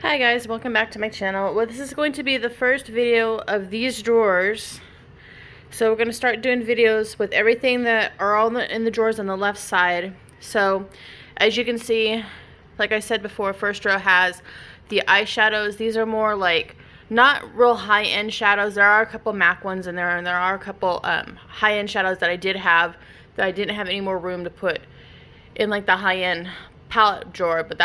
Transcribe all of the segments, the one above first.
Hi guys, welcome back to my channel. Well, this is going to be the first video of these drawers. So we're going to start doing videos with everything that are all in the drawers on the left side. So as you can see, like I said before, first row has the eyeshadows. These are more like not real high-end shadows. There are a couple MAC ones in there, and there are a couple high-end shadows that I did have that I didn't have any more room to put in like the high-end palette drawer, but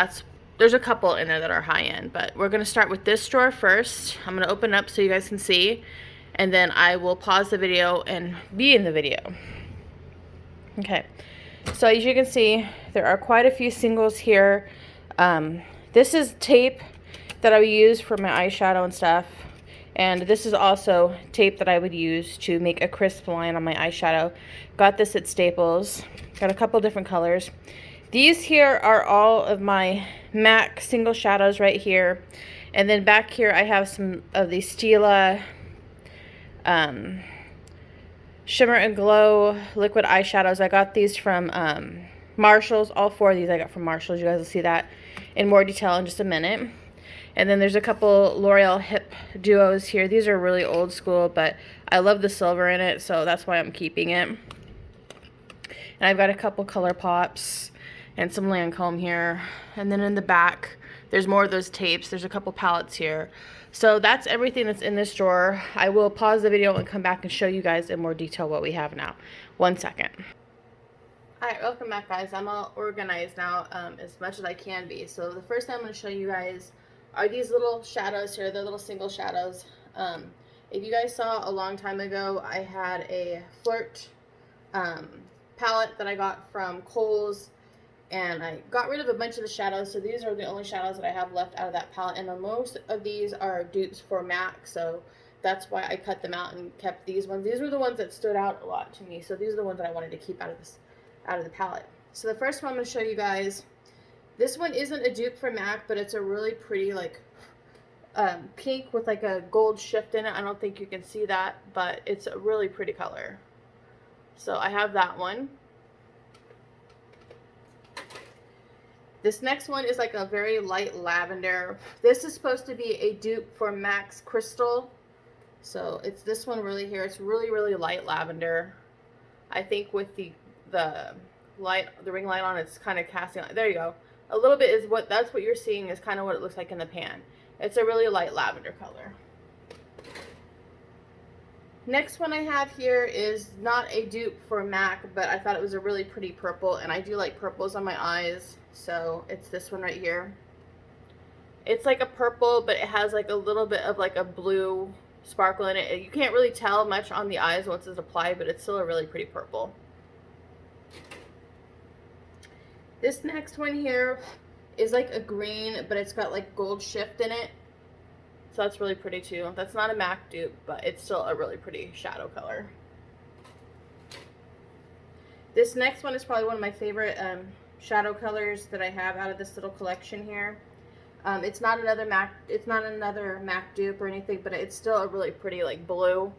there's a couple in there that are high-end. But we're going to start with this drawer first. I'm going to open up so you guys can see, and then I will pause the video and be in the video. Okay, so as you can see, there are quite a few singles here. This is tape that I would use for my eyeshadow and stuff, and this is also tape that I would use to make a crisp line on my eyeshadow. Got this at Staples. Got a couple different colors. These here are all of my MAC single shadows right here. And then back here I have some of the Stila Shimmer and Glow liquid eyeshadows. I got these from Marshall's. All four of these I got from Marshall's. You guys will see that in more detail in just a minute. And then there's a couple L'Oreal Hip Duos here. These are really old school, but I love the silver in it, so that's why I'm keeping it. And I've got a couple Color Pops and some Lancome here. And then in the back, there's more of those tapes. There's a couple palettes here. So that's everything that's in this drawer. I will pause the video and come back and show you guys in more detail what we have now. 1 second. Alright, welcome back guys. I'm all organized now as much as I can be. So the first thing I'm going to show you guys are these little shadows here. They're little single shadows. If you guys saw a long time ago, I had a Flirt palette that I got from Kohl's, and I got rid of a bunch of the shadows, so these are the only shadows that I have left out of that palette, and most of these are dupes for MAC, so that's why I cut them out and kept these ones. These were the ones that stood out a lot to me, so these are the ones that I wanted to keep out of the palette. So the first one I'm going to show you guys, this one isn't a dupe for MAC, but it's a really pretty like pink with like a gold shift in it. I don't think you can see that, but it's a really pretty color. So I have that one. This next one is like a very light lavender. This is supposed to be a dupe for MAC's Crystal. So it's this one really here. It's really, really light lavender. I think with the ring light on, it's kind of casting. There you go. A little bit is that's what you're seeing is kind of what it looks like in the pan. It's a really light lavender color. Next one I have here is not a dupe for MAC, but I thought it was a really pretty purple, and I do like purples on my eyes, so it's this one right here. It's like a purple, but it has like a little bit of like a blue sparkle in it. You can't really tell much on the eyes once it's applied, but it's still a really pretty purple. This next one here is like a green, but it's got like gold shift in it. So that's really pretty too. That's not a MAC dupe, but it's still a really pretty shadow color. This next one is probably one of my favorite shadow colors that I have out of this little collection here. It's not another MAC dupe or anything, but it's still a really pretty like blue.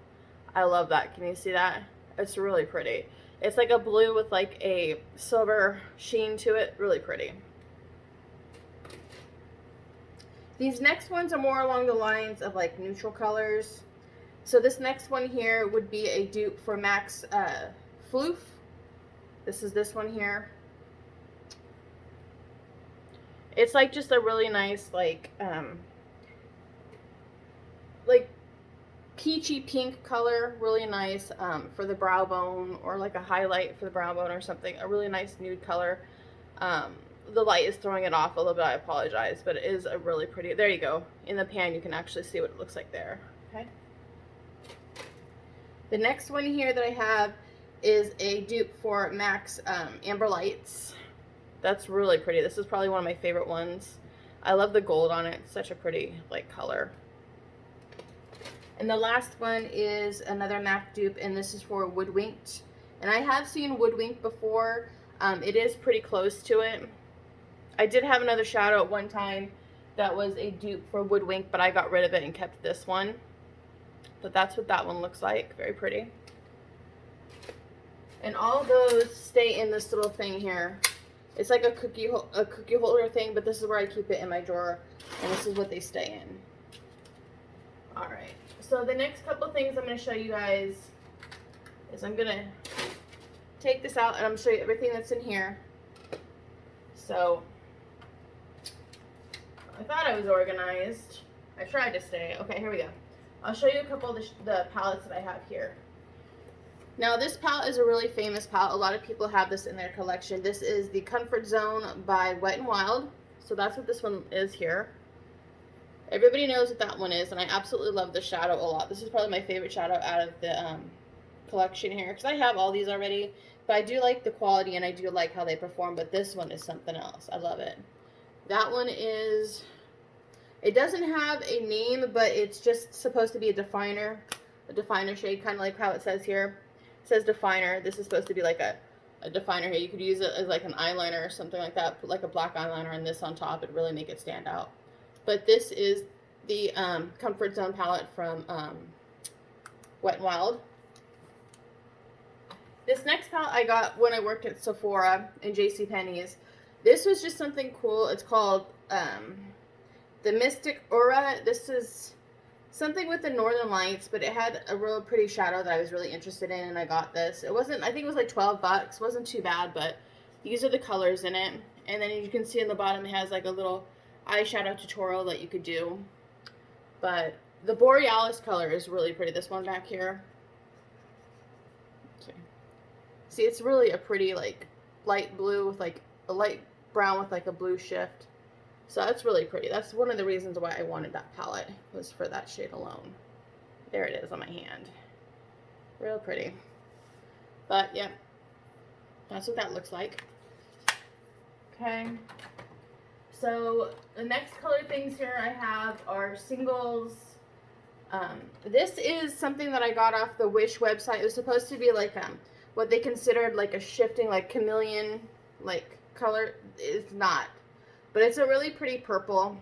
I love that. Can you see that? It's really pretty. It's like a blue with like a silver sheen to it. Really pretty. These next ones are more along the lines of like neutral colors. So this next one here would be a dupe for MAC's Floof. This is this one here. It's like just a really nice like peachy pink color, really nice for the brow bone, or like a highlight for the brow bone or something. A really nice nude color. The light is throwing it off a little bit, I apologize, but it is a really pretty, there you go. In the pan you can actually see what it looks like there. Okay. The next one here that I have is a dupe for MAC's Amber Lights. That's really pretty. This is probably one of my favorite ones. I love the gold on it. It's such a pretty like color. And the last one is another MAC dupe, and this is for Woodwinked. And I have seen Woodwinked before. It is pretty close to it. I did have another shadow at one time that was a dupe for Woodwink, but I got rid of it and kept this one. But that's what that one looks like. Very pretty. And all those stay in this little thing here. It's like a cookie holder thing, but this is where I keep it in my drawer, and this is what they stay in. All right, so the next couple things I'm going to show you guys is I'm going to take this out, and I'm going to show you everything that's in here. So I thought I was organized. I tried to stay. Okay, here we go. I'll show you a couple of the palettes that I have here. Now, this palette is a really famous palette. A lot of people have this in their collection. This is the Comfort Zone by Wet n Wild. So that's what this one is here. Everybody knows what that one is, and I absolutely love the shadow a lot. This is probably my favorite shadow out of the collection here, because I have all these already. But I do like the quality, and I do like how they perform, but this one is something else. I love it. That one is, it doesn't have a name, but it's just supposed to be a definer shade, kind of like how it says here. It says definer. This is supposed to be like a definer here. You could use it as like an eyeliner or something like that. Put like a black eyeliner and this on top. It'd really make it stand out. But this is the Comfort Zone palette from Wet n Wild. This next palette I got when I worked at Sephora and JCPenney's. This was just something cool. It's called the Mystic Aura. This is something with the Northern Lights, but it had a real pretty shadow that I was really interested in, and I got this. It wasn't, I think it was like 12 bucks. It wasn't too bad, but these are the colors in it. And then you can see in the bottom it has like a little eyeshadow tutorial that you could do. But the Borealis color is really pretty. This one back here. Okay. See, it's really a pretty like light blue with like a light brown with like a blue shift. So that's really pretty. That's one of the reasons why I wanted that palette, was for that shade alone. There it is on my hand. Real pretty. But yeah, that's what that looks like. Okay. So the next color things here I have are singles. This is something that I got off the Wish website. It was supposed to be like what they considered like a shifting, like chameleon like color. It's not. But it's a really pretty purple.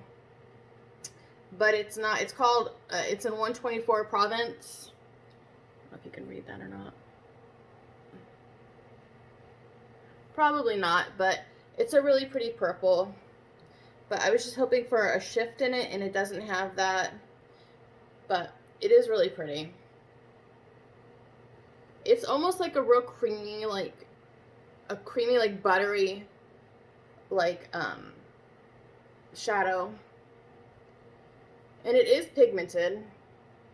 But it's not. It's called, it's in 124 Provence. I don't know if you can read that or not. Probably not, but it's a really pretty purple. But I was just hoping for a shift in it, and it doesn't have that. But it is really pretty. It's almost like a real creamy, like buttery, like, shadow. And it is pigmented,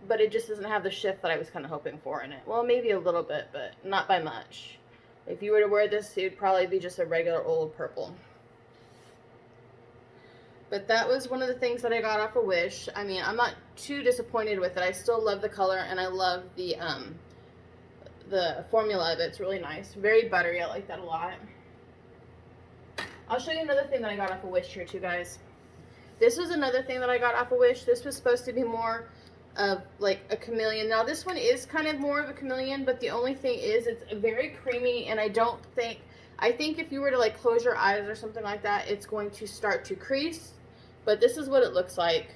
but it just doesn't have the shift that I was kind of hoping for in it. Well, maybe a little bit, but not by much. If you were to wear this, it would probably be just a regular old purple. But that was one of the things that I got off of Wish. I mean, I'm not too disappointed with it. I still love the color, and I love the formula of it. It's really nice. Very buttery. I like that a lot. I'll show you another thing that I got off of Wish here too, guys. This was another thing that I got off of Wish. This was supposed to be more of like a chameleon. Now this one is kind of more of a chameleon, but the only thing is it's very creamy, and I think if you were to like close your eyes or something like that, it's going to start to crease. But this is what it looks like.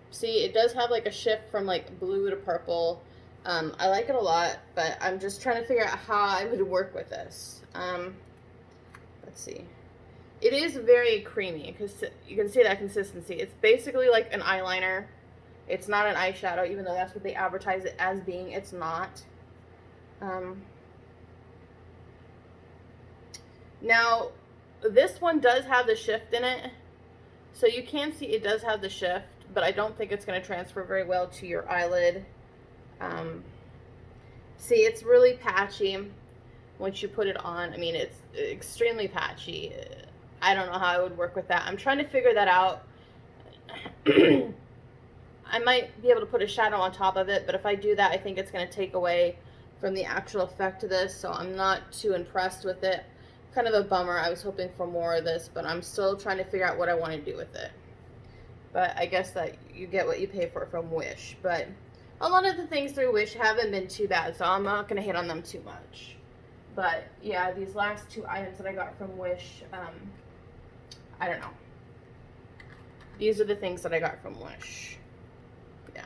See, it does have like a shift from like blue to purple. I like it a lot, but I'm just trying to figure out how I would work with this. Let's see. It is very creamy, because you can see that consistency. It's basically like an eyeliner. It's not an eyeshadow, even though that's what they advertise it as being. It's not. Now, this one does have the shift in it. So you can see it does have the shift, but I don't think it's going to transfer very well to your eyelid. See, it's really patchy once you put it on. I mean, it's extremely patchy. I don't know how I would work with that. I'm trying to figure that out. I might be able to put a shadow on top of it, but if I do that, I think it's going to take away from the actual effect of this, so I'm not too impressed with it. Kind of a bummer. I was hoping for more of this, but I'm still trying to figure out what I want to do with it. But I guess that you get what you pay for from Wish. But a lot of the things through Wish haven't been too bad, so I'm not going to hit on them too much. But yeah, these last two items that I got from Wish, I don't know. These are the things that I got from Wish. Yeah.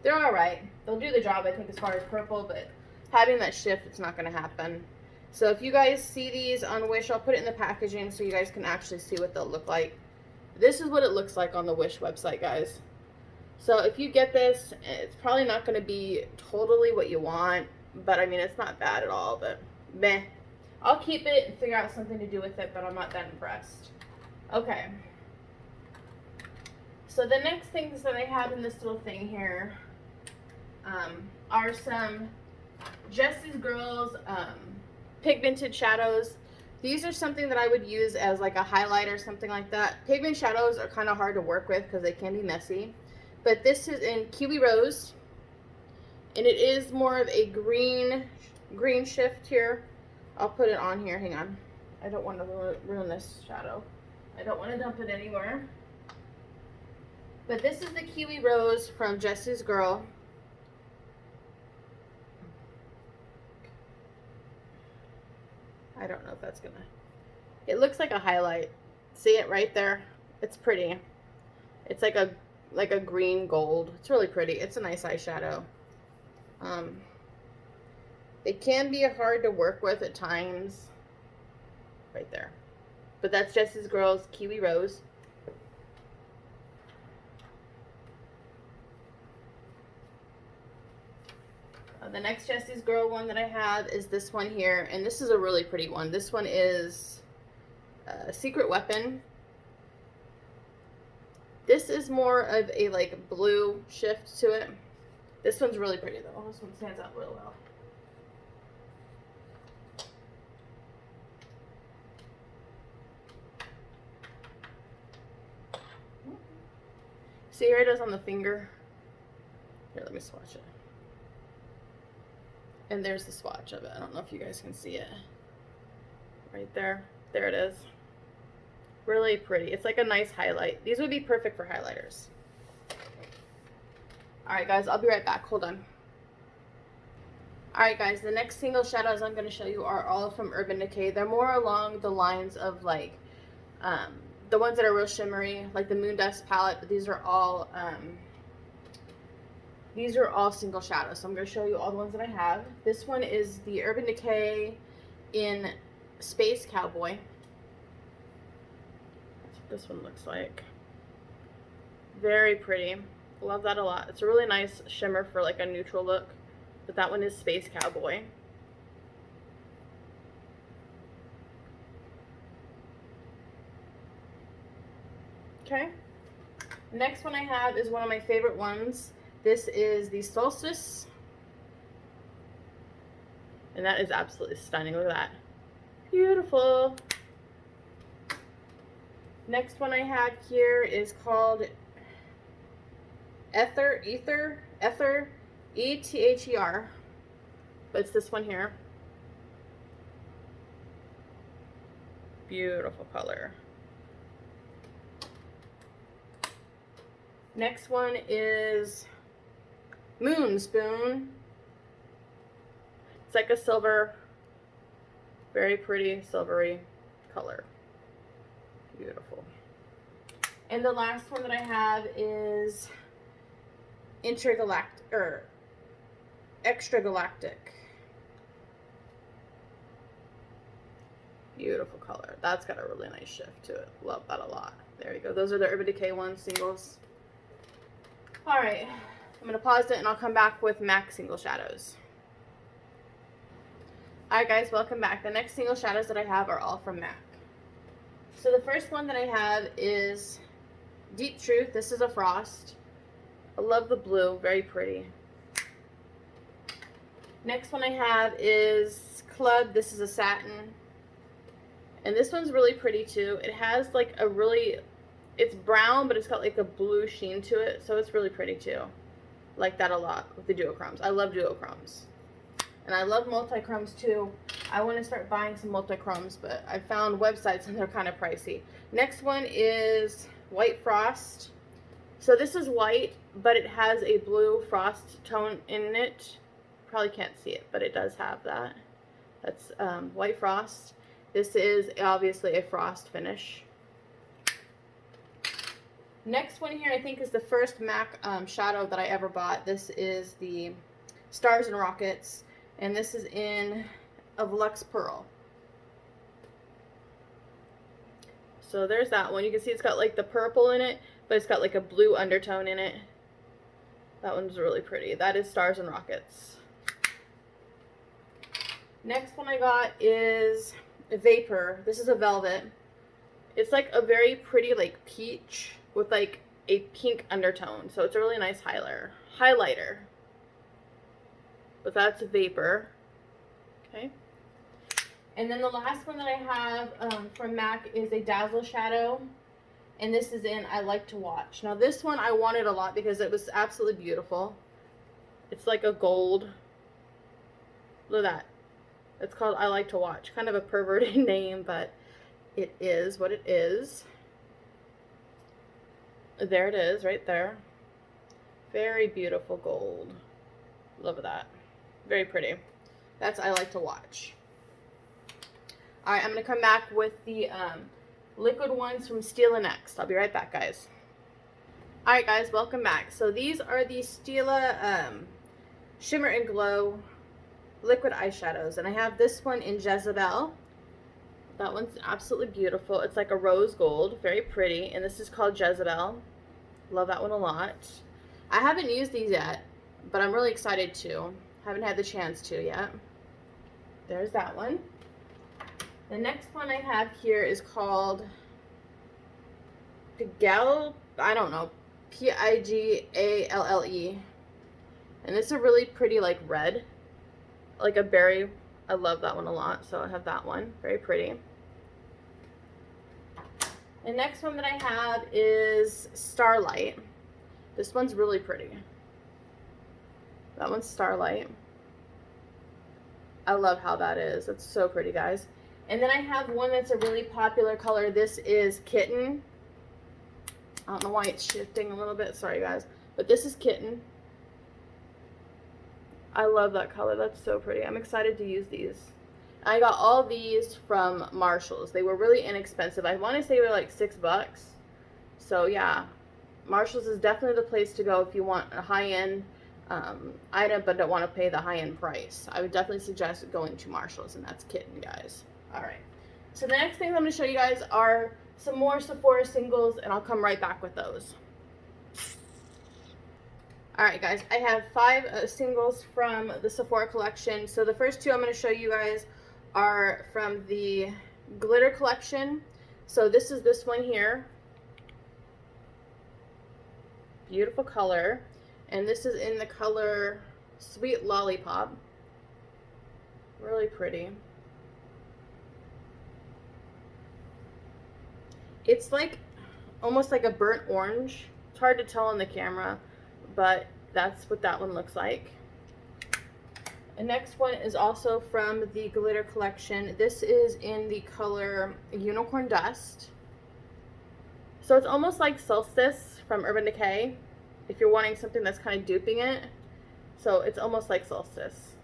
They're alright. They'll do the job, I think, as far as purple, but having that shift, it's not going to happen. So if you guys see these on Wish, I'll put it in the packaging so you guys can actually see what they'll look like. This is what it looks like on the Wish website, guys. So if you get this, it's probably not going to be totally what you want, but I mean, it's not bad at all, but meh. I'll keep it and figure out something to do with it, but I'm not that impressed. Okay. So the next things that I have in this little thing here are some Jesse's Girls Pigmented Shadows. These are something that I would use as like a highlighter or something like that. Pigment shadows are kind of hard to work with because they can be messy. But this is in Kiwi Rose, and it is more of a green shift here. I'll put it on here. Hang on. I don't want to ruin this shadow. I don't want to dump it anywhere. But this is the Kiwi Rose from Jesse's Girl. I don't know if that's gonna... It looks like a highlight. See it right there? It's pretty. It's like a green gold. It's really pretty. It's a nice eyeshadow. It can be hard to work with at times. Right there. But that's Jesse's Girl's Kiwi Rose. The next Jesse's Girl one that I have is this one here, and this is a really pretty one. This one is Secret Weapon. This is more of a like blue shift to it. This one's really pretty though. This one stands out real well. See, here it is on the finger. Here, let me swatch it. And there's the swatch of it. I don't know if you guys can see it. Right there. There it is. Really pretty. It's like a nice highlight. These would be perfect for highlighters. Alright guys, I'll be right back. Hold on. Alright guys, the next single shadows I'm going to show you are all from Urban Decay. They're more along the lines of like the ones that are real shimmery, like the Moon Dust palette, but these are all single shadows, so I'm going to show you all the ones that I have. This one is the Urban Decay in Space Cowboy. That's what this one looks like. Very pretty. Love that a lot. It's a really nice shimmer for like a neutral look, but that one is Space Cowboy. Okay. Next one I have is one of my favorite ones. This is the Solstice, and that is absolutely stunning. Look at that. Beautiful. Next one I have here is called Ether, E-T-H-E-R, but it's this one here. Beautiful color. Next one is Moon Spoon. It's like a silver, very pretty silvery color. Beautiful. And the last one that I have is Extra Galactic. Beautiful color. That's got a really nice shift to it. Love that a lot. There you go. Those are the Urban Decay ones, singles. Alright, I'm going to pause it and I'll come back with MAC single shadows. Alright guys, welcome back. The next single shadows that I have are all from MAC. So the first one that I have is Deep Truth. This is a frost. I love the blue, very pretty. Next one I have is Club. This is a satin. And this one's really pretty too. It has like a really... It's brown, but it's got like a blue sheen to it, so it's really pretty too. Like that a lot with the duochromes. I love duochromes. And I love multi-chromes too. I want to start buying some multi-chromes, but I found websites and they're kind of pricey. Next one is White Frost. So this is white, but it has a blue frost tone in it. Probably can't see it, but it does have that. That's White Frost. This is obviously a frost finish. Next one here I think is the first MAC shadow that I ever bought. This is the Stars and Rockets, and this is in of Luxe Pearl. So there's that one. You can see it's got like the purple in it, but it's got like a blue undertone in it. That one's really pretty. That is Stars and Rockets. Next one I got is Vapor. This is a velvet. It's like a very pretty like peach with like a pink undertone. So it's a really nice highlighter. But that's Vapor. Okay. And then the last one that I have from MAC is a Dazzle Shadow. And this is in I Like to Watch. Now this one I wanted a lot because it was absolutely beautiful. It's like a gold. Look at that. It's called I Like to Watch. Kind of a perverted name, but it is what it is. There it is, right there. Very beautiful gold. Love that. Very pretty. That's I Like to Watch. Alright, I'm going to come back with the liquid ones from Stila next. I'll be right back, guys. Alright, guys, welcome back. So these are the Stila Shimmer and Glow liquid eyeshadows. And I have this one in Jezebel. That one's absolutely beautiful. It's like a rose gold. Very pretty. And this is called Jezebel. Love that one a lot. I haven't used these yet, but I'm really excited to. Haven't had the chance to yet. There's that one. The next one I have here is called Pigale, I don't know, P-I-G-A-L-L-E. And it's a really pretty like red, like a berry. I love that one a lot, so I have that one. Very pretty. The next one that I have is Starlight. This one's really pretty. That one's Starlight. I love how that is. It's so pretty, guys. And then I have one that's a really popular color. This is Kitten. I don't know why it's shifting a little bit. Sorry, guys. But this is Kitten. I love that color. That's so pretty. I'm excited to use these. I got all these from Marshalls. They were really inexpensive. I want to say they were like $6. So, yeah. Marshalls is definitely the place to go if you want a high-end item but don't want to pay the high-end price. I would definitely suggest going to Marshalls, and that's Kitten, guys. Alright, so the next things I'm going to show you guys are some more Sephora Singles, and I'll come right back with those. Alright guys, I have 5 singles from the Sephora collection. So the first 2 I'm going to show you guys are from the glitter collection. So this is this one here. Beautiful color. And this is in the color Sweet Lollipop. Really pretty. It's like almost like a burnt orange. It's hard to tell on the camera, but that's what that one looks like. The next one is also from the glitter collection. This is in the color Unicorn Dust. So it's almost like Solstice from Urban Decay, if you're wanting something that's kind of duping it. So it's almost like Solstice.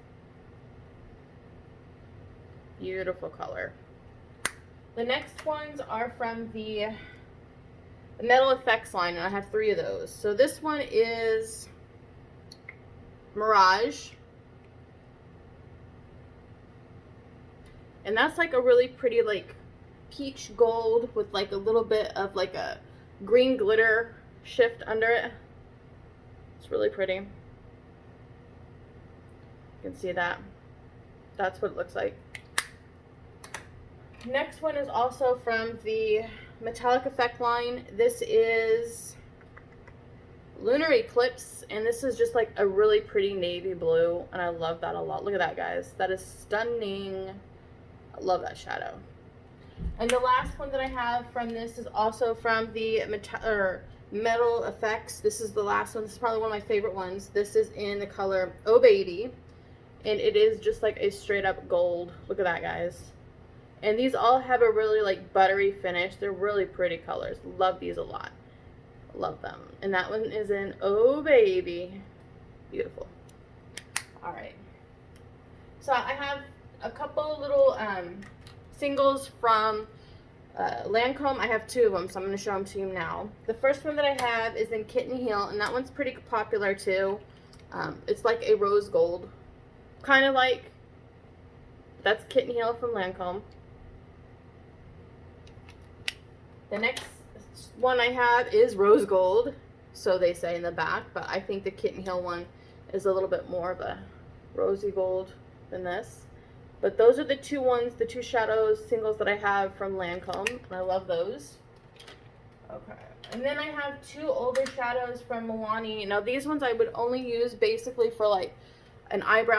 Beautiful color. The next ones are from the Metal Effects line, and I have 3 of those. So this one is Mirage. And that's like a really pretty like peach gold with like a little bit of like a green glitter shift under it. It's really pretty. You can see that. That's what it looks like. Next one is also from the Metallic Effect line. This is Lunar Eclipse, and this is just like a really pretty navy blue, and I love that a lot. Look at that, guys. That is stunning. I love that shadow. And the last one that I have from this is also from the Metal Effects. This is the last one. This is probably one of my favorite ones. This is in the color Oh Baby, and it is just like a straight up gold. Look at that, guys. And these all have a really like buttery finish. They're really pretty colors. Love these a lot. Love them. And that one is in Oh Baby. Beautiful. Alright. So I have a couple little singles from Lancome. I have 2 of them, so I'm going to show them to you now. The first one that I have is in Kitten Heel, and that one's pretty popular too. It's like a rose gold. Kind of like That's Kitten Heel from Lancome. The next one I have is Rose Gold, so they say in the back, but I think the Kitten Heel one is a little bit more of a rosy gold than this. But those are the two ones, the two shadows singles that I have from Lancome, and I love those. Okay, and then I have two older shadows from Milani. Now these ones I would only use basically for like an eyebrow